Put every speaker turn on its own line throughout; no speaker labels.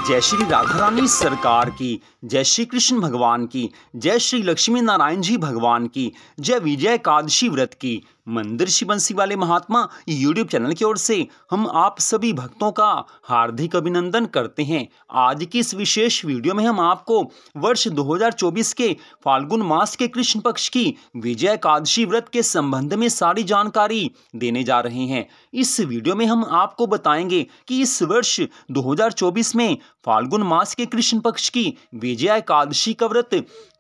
जय श्री राधा रानी सरकार की, जय श्री कृष्ण भगवान की, जय श्री लक्ष्मी नारायण जी भगवान की, जय विजय एकादशी व्रत की। मंदिर श्री बंसी वाले महात्मा यूट्यूब चैनल की ओर से हम आप सभी भक्तों का हार्दिक अभिनंदन करते हैं। आज की इस विशेष वीडियो में हम आपको वर्ष 2024 के फाल्गुन मास के कृष्ण पक्ष की विजय एकादशी व्रत के संबंध में सारी जानकारी देने जा रहे हैं। इस वीडियो में हम आपको बताएंगे कि इस वर्ष 2024 में फाल्गुन मास के कृष्ण पक्ष की विजय एकादशी का व्रत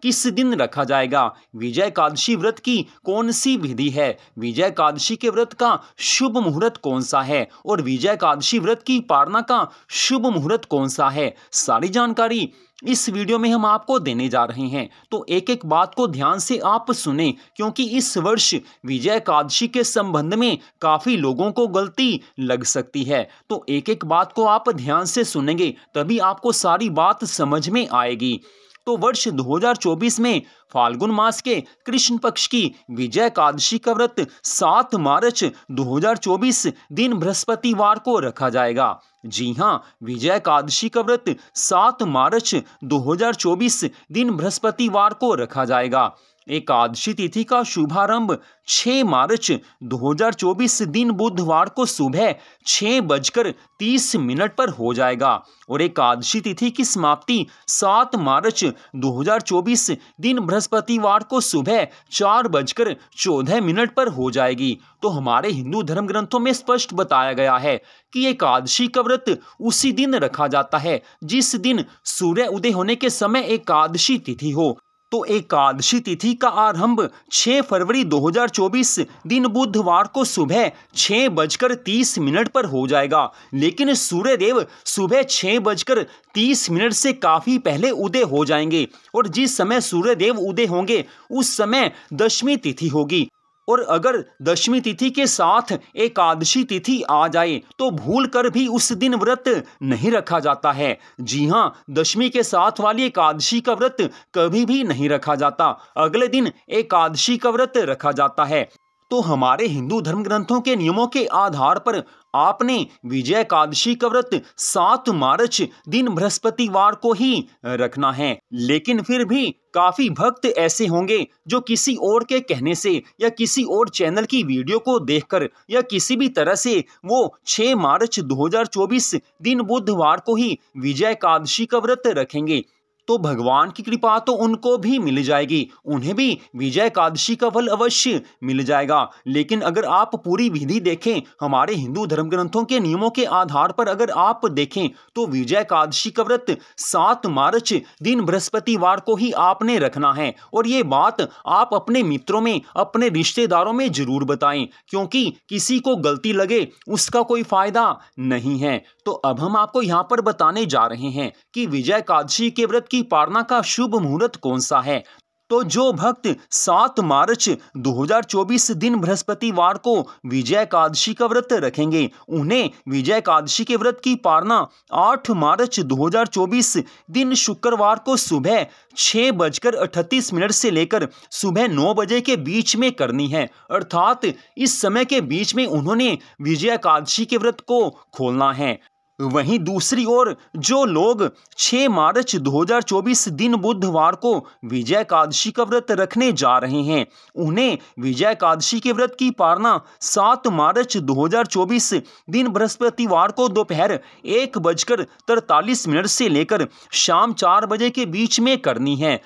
किस दिन रखा जाएगा, विजय एकादशी व्रत की कौन सी विधि है, विजय एकादशी के व्रत का शुभ मुहूर्त कौन सा है और विजय एकादशी व्रत की पारणा का शुभ मुहूर्त कौन सा है। सारी जानकारी इस वीडियो में हम आपको देने जा रहे हैं, तो एक एक बात को ध्यान से आप सुने, क्योंकि इस वर्ष विजय एकादशी के संबंध में काफी लोगों को गलती लग सकती है। तो एक एक बात को आप ध्यान से सुनेंगे तभी आपको सारी बात समझ में आएगी। तो वर्ष 2024 में फाल्गुन मास के कृष्ण पक्ष की विजय एकादशी का व्रत 7 मार्च 2024 दिन बृहस्पतिवार को रखा जाएगा। जी हाँ, विजय एकादशी का व्रत 7 मार्च 2024 दिन बृहस्पतिवार को रखा जाएगा। एकादशी तिथि का शुभारंभ 6 मार्च 2024 दिन बुधवार को सुबह 6:30 पर हो जाएगा और एकादशी तिथि की समाप्ति 7 मार्च 2024 दिन बृहस्पतिवार को सुबह 4:14 पर हो जाएगी। तो हमारे हिंदू धर्म ग्रंथों में स्पष्ट बताया गया है कि एकादशी का व्रत उसी दिन रखा जाता है जिस दिन सूर्य उदय होने के समय एकादशी तिथि हो। तो एकादशी तिथि का आरंभ 6 फरवरी 2024 दिन बुधवार को सुबह 6:30 पर हो जाएगा, लेकिन सूर्यदेव सुबह 6:30 से काफी पहले उदय हो जाएंगे और जिस समय सूर्यदेव उदय होंगे उस समय दशमी तिथि होगी। और अगर दशमी तिथि के साथ एकादशी तिथि आ जाए तो भूल कर भी उस दिन व्रत नहीं रखा जाता है। जी हाँ, दशमी के साथ वाली एकादशी का व्रत कभी भी नहीं रखा जाता, अगले दिन एकादशी का व्रत रखा जाता है। तो हमारे हिंदू धर्म ग्रंथों के नियमों के आधार पर आपने विजय एकादशी का व्रत 7 मार्च दिन बृहस्पतिवार को ही रखना है। लेकिन फिर भी काफी भक्त ऐसे होंगे जो किसी और के कहने से या किसी और चैनल की वीडियो को देखकर या किसी भी तरह से वो 6 मार्च 2024 दिन बुधवार को ही विजय एकादशी का व्रत रखेंगे। तो भगवान की कृपा तो उनको भी मिल जाएगी, उन्हें भी विजय एकादशी का फल अवश्य मिल जाएगा। लेकिन अगर आप पूरी विधि देखें, हमारे हिंदू धर्म ग्रंथों के नियमों के आधार पर अगर आप देखें तो विजय एकादशी का व्रत 7 मार्च दिन बृहस्पतिवार को ही आपने रखना है। और ये बात आप अपने मित्रों में, अपने रिश्तेदारों में जरूर बताएं, क्योंकि किसी को गलती लगे उसका कोई फायदा नहीं है। तो अब हम आपको यहाँ पर बताने जा रहे हैं कि विजय एकादशी के व्रत की पारणा का शुभ मुहूर्त कौन सा है। तो जो भक्त 7 मार्च 2024 दिन बृहस्पतिवार को विजय एकादशी का व्रत रखेंगे, उन्हें विजय एकादशी के व्रत की पारणा 8 मार्च 2024 दिन शुक्रवार को सुबह 6:38 से लेकर सुबह 9 बजे के बीच में करनी है। अर्थात इस समय के बीच में उन्होंने विजय एकादशी के व्रत को खोलना है। वहीं दूसरी ओर जो लोग 6 मार्च 2024 दिन बुधवार को विजय एकादशी का व्रत रखने जा रहे हैं, उन्हें विजय एकादशी के व्रत की पारणा 7 मार्च 2024 दिन बृहस्पतिवार को दोपहर 1:43 से लेकर शाम 4 बजे के बीच में करनी है।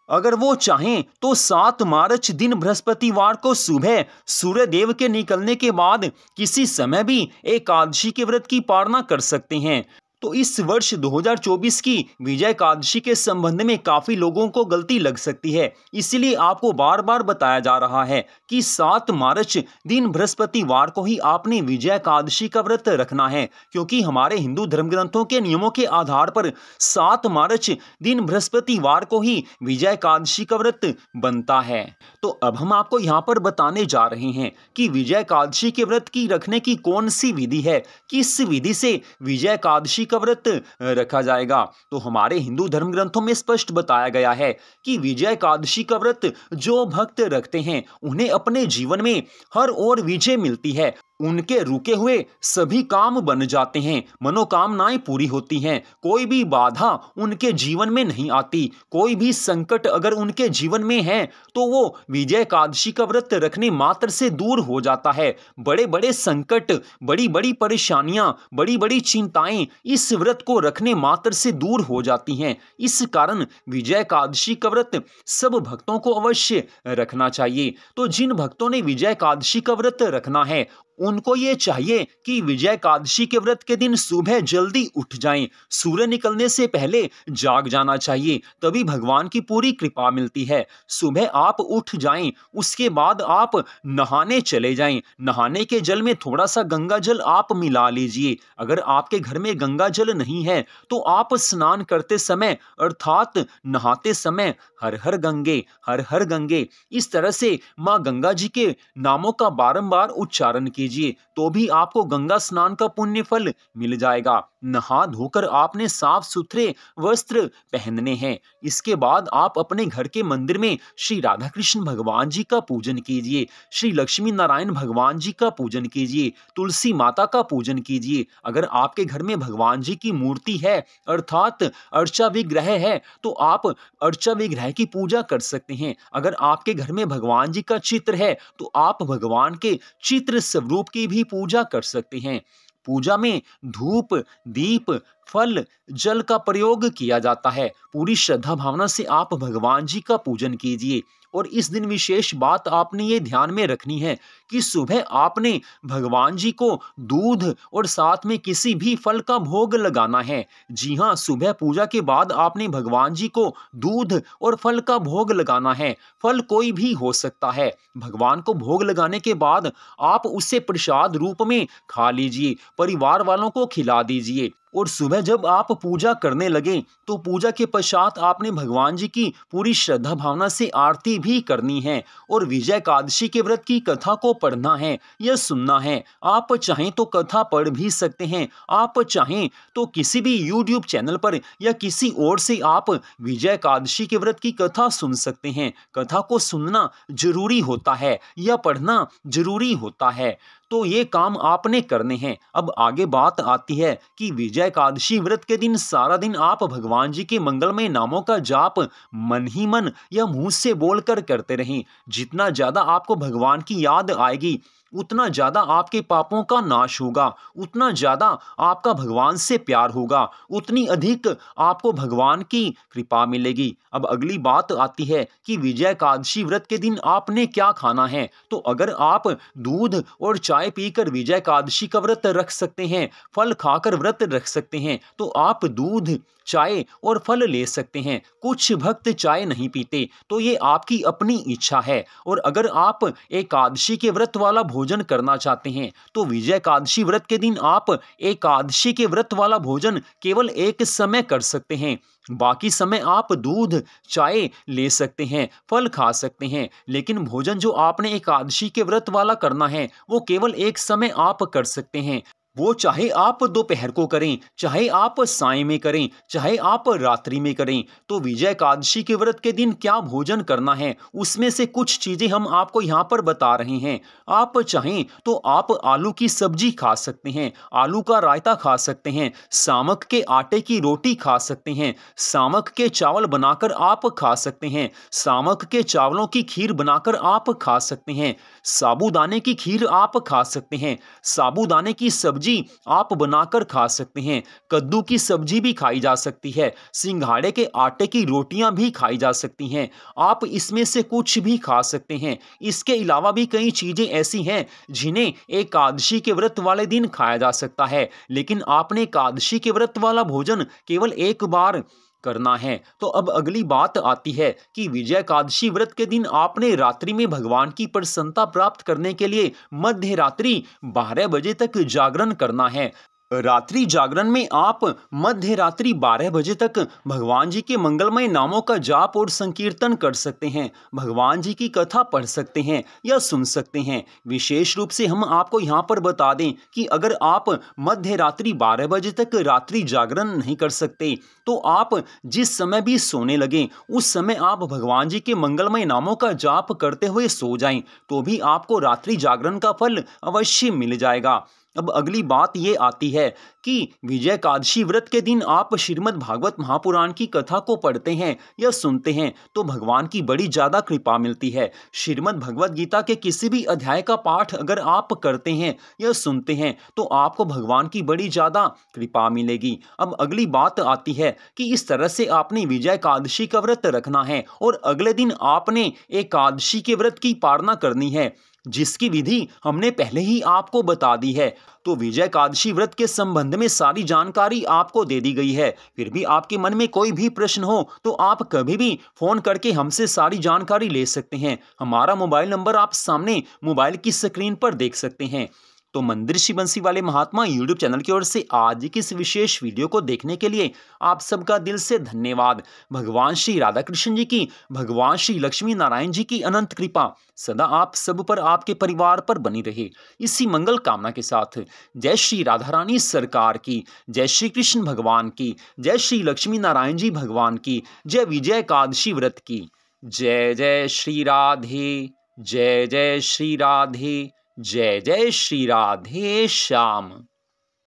अगर वो चाहें तो 7 मार्च दिन बृहस्पतिवार को सुबह सूर्यदेव के निकलने के बाद किसी समय भी एकादशी के व्रत की पारणा कर सकते हैं। तो इस वर्ष 2024 की विजय एकादशी के संबंध में काफी लोगों को गलती लग सकती है, इसीलिए आपको बार बार बताया जा रहा है कि 7 मार्च दिन बृहस्पतिवार को ही आपने विजय एकादशी का व्रत रखना है, क्योंकि हमारे हिंदू धर्म ग्रंथों के नियमों के आधार पर 7 मार्च दिन बृहस्पतिवार को ही विजय एकादशी का व्रत बनता है। तो अब हम आपको यहाँ पर बताने जा रहे हैं कि विजय एकादशी के व्रत की रखने की कौन सी विधि है, किस विधि से विजय एकादशी का व्रत रखा जाएगा। तो हमारे हिंदू धर्म ग्रंथों में स्पष्ट बताया गया है कि विजय एकादशी का व्रत जो भक्त रखते हैं उन्हें अपने जीवन में हर ओर विजय मिलती है। उनके रुके हुए सभी काम बन जाते हैं, मनोकामनाएं पूरी होती हैं, कोई भी बाधा उनके जीवन में नहीं आती। कोई भी संकट अगर उनके जीवन में है तो वो विजय एकादशी का व्रत रखने मात्र से दूर हो जाता है। बड़े बड़े संकट, बड़ी बड़ी परेशानियां, बड़ी बड़ी चिंताएं इस व्रत को रखने मात्र से दूर हो जाती हैं। इस कारण विजय एकादशी का व्रत सब भक्तों को अवश्य रखना चाहिए। तो जिन भक्तों ने विजय एकादशी का व्रत रखना है उनको ये चाहिए कि विजय एकादशी के व्रत के दिन सुबह जल्दी उठ जाएं, सूर्य निकलने से पहले जाग जाना चाहिए, तभी भगवान की पूरी कृपा मिलती है। सुबह आप उठ जाएं, उसके बाद आप नहाने चले जाएं, नहाने के जल में थोड़ा सा गंगा जल आप मिला लीजिए। अगर आपके घर में गंगा जल नहीं है तो आप स्नान करते समय अर्थात नहाते समय हर हर गंगे इस तरह से माँ गंगा जी के नामों का बारंबार उच्चारण कीजिए, तो भी आपको गंगा स्नान का पुण्य फल मिल जाएगा। नहा धोकर आपने साफ सुथरे वस्त्र पहनने हैं। इसके बाद आप अपने घर के मंदिर में श्री राधा कृष्ण भगवान जी का पूजन कीजिए, श्री लक्ष्मी नारायण भगवान जी का पूजन कीजिए, तुलसी माता का पूजन कीजिए। अगर आपके घर में भगवान जी की मूर्ति है अर्थात अर्चा विग्रह है तो आप अर्चा विग्रह की पूजा कर सकते हैं। अगर आपके घर में भगवान जी का चित्र है तो आप भगवान के चित्र स्वरूप की भी पूजा कर सकते हैं। पूजा में धूप, दीप, फल, जल का प्रयोग किया जाता है। पूरी श्रद्धा भावना से आप भगवान जी का पूजन कीजिए। और इस दिन विशेष बात आपने ये ध्यान में रखनी है कि सुबह आपने भगवान जी को दूध और साथ में किसी भी फल का भोग लगाना है। जी हाँ, सुबह पूजा के बाद आपने भगवान जी को दूध और फल का भोग लगाना है। फल कोई भी हो सकता है। भगवान को भोग लगाने के बाद आप उसे प्रसाद रूप में खा लीजिए, परिवार वालों को खिला दीजिए। और सुबह जब आप पूजा करने लगे तो पूजा के पश्चात आपने भगवान जी की पूरी श्रद्धा भावना से आरती भी करनी है और विजय एकादशी के व्रत की कथा को पढ़ना है या सुनना है। आप चाहें तो कथा पढ़ भी सकते हैं, आप चाहें तो किसी भी YouTube चैनल पर या किसी और से आप विजय एकादशी के व्रत की कथा सुन सकते हैं। कथा को सुनना जरूरी होता है या पढ़ना जरूरी होता है, तो ये काम आपने करने हैं। अब आगे बात आती है कि विजय एकादशी व्रत के दिन सारा दिन आप भगवान जी के मंगलमय नामों का जाप मन ही मन या मुंह से बोलकर करते रहें। जितना ज्यादा आपको भगवान की याद आएगी उतना ज्यादा आपके पापों का नाश होगा, उतना ज्यादा आपका भगवान से प्यार होगा, उतनी अधिक आपको भगवान की कृपा मिलेगी। अब अगली बात आती है कि विजय एकादशी व्रत के दिन आपने क्या खाना है। तो अगर आप दूध और चाय पीकर विजय एकादशी का व्रत रख सकते हैं, फल खाकर व्रत रख सकते हैं, तो आप दूध, चाय और फल ले सकते हैं। कुछ भक्त चाय नहीं पीते, तो ये आपकी अपनी इच्छा है। और अगर आप एकादशी के व्रत वाला भोजन करना चाहते हैं तो विजय एकादशी व्रत के दिन आप एकादशी के व्रत वाला भोजन केवल एक समय कर सकते हैं। बाकी समय आप दूध, चाय ले सकते हैं, फल खा सकते हैं, लेकिन भोजन जो आपने एकादशी के व्रत वाला करना है वो केवल एक समय आप कर सकते हैं। वो चाहे आप दोपहर को करें, चाहे आप साय में करें, चाहे आप रात्रि में करें। तो विजय एकादशी के व्रत के दिन क्या भोजन करना है उसमें से कुछ चीजें हम आपको यहाँ पर बता रहे हैं। आप चाहें तो आप आलू की सब्जी खा सकते हैं, आलू का रायता खा सकते हैं, सामक के आटे की रोटी खा सकते हैं, सामक के चावल बनाकर आप खा सकते हैं, सामक के चावलों की खीर बनाकर आप खा सकते हैं, साबूदाने की खीर आप खा सकते हैं, साबूदाने की सब्जी आप बनाकर खा सकते हैं, कद्दू की सब्जी भी खाई जा सकती है, सिंघाड़े के आटे की रोटियां भी खाई जा सकती हैं। आप इसमें से कुछ भी खा सकते हैं। इसके अलावा भी कई चीजें ऐसी हैं जिन्हें एकादशी के व्रत वाले दिन खाया जा सकता है, लेकिन आपने एकादशी के व्रत वाला भोजन केवल एक बार करना है। तो अब अगली बात आती है कि विजय एकादशी व्रत के दिन आपने रात्रि में भगवान की प्रसन्नता प्राप्त करने के लिए मध्य रात्रि 12 बजे तक जागरण करना है। रात्रि जागरण में आप मध्य रात्रि 12 बजे तक भगवान जी के मंगलमय नामों का जाप और संकीर्तन कर सकते हैं, भगवान जी की कथा पढ़ सकते हैं या सुन सकते हैं। विशेष रूप से हम आपको यहाँ पर बता दें कि अगर आप मध्य रात्रि 12 बजे तक रात्रि जागरण नहीं कर सकते तो आप जिस समय भी सोने लगें उस समय आप भगवान जी के मंगलमय नामों का जाप करते हुए सो जाएं, तो भी आपको रात्रि जागरण का फल अवश्य मिल जाएगा। अब अगली बात ये आती है कि विजय एकादशी व्रत के दिन आप श्रीमद् भागवत महापुराण की कथा को पढ़ते हैं या सुनते हैं तो भगवान की बड़ी ज़्यादा कृपा मिलती है। श्रीमद् भगवत गीता के किसी भी अध्याय का पाठ अगर आप करते हैं या सुनते हैं तो आपको भगवान की बड़ी ज़्यादा कृपा मिलेगी। अब अगली बात आती है कि इस तरह से आपने विजय एकादशी का व्रत रखना है और अगले दिन आपने एकादशी के व्रत की पालना करनी है, जिसकी विधि हमने पहले ही आपको बता दी है। तो विजय एकादशी व्रत के संबंध में सारी जानकारी आपको दे दी गई है। फिर भी आपके मन में कोई भी प्रश्न हो तो आप कभी भी फोन करके हमसे सारी जानकारी ले सकते हैं। हमारा मोबाइल नंबर आप सामने मोबाइल की स्क्रीन पर देख सकते हैं। तो मंदिर श्री बंसी वाले महात्मा यूट्यूब चैनल की ओर से आज की इस विशेष वीडियो को देखने के लिए आप सबका दिल से धन्यवाद। भगवान श्री राधा कृष्ण जी की, भगवान श्री लक्ष्मी नारायण जी की अनंत कृपा सदा आप सब पर, आपके परिवार पर बनी रहे। इसी मंगल कामना के साथ जय श्री राधा रानी सरकार की, जय श्री कृष्ण भगवान की, जय श्री लक्ष्मी नारायण जी भगवान की, जय विजय एकादशी व्रत की। जय जय श्री राधे, जय जय श्री राधे, जय जय श्री राधे श्याम।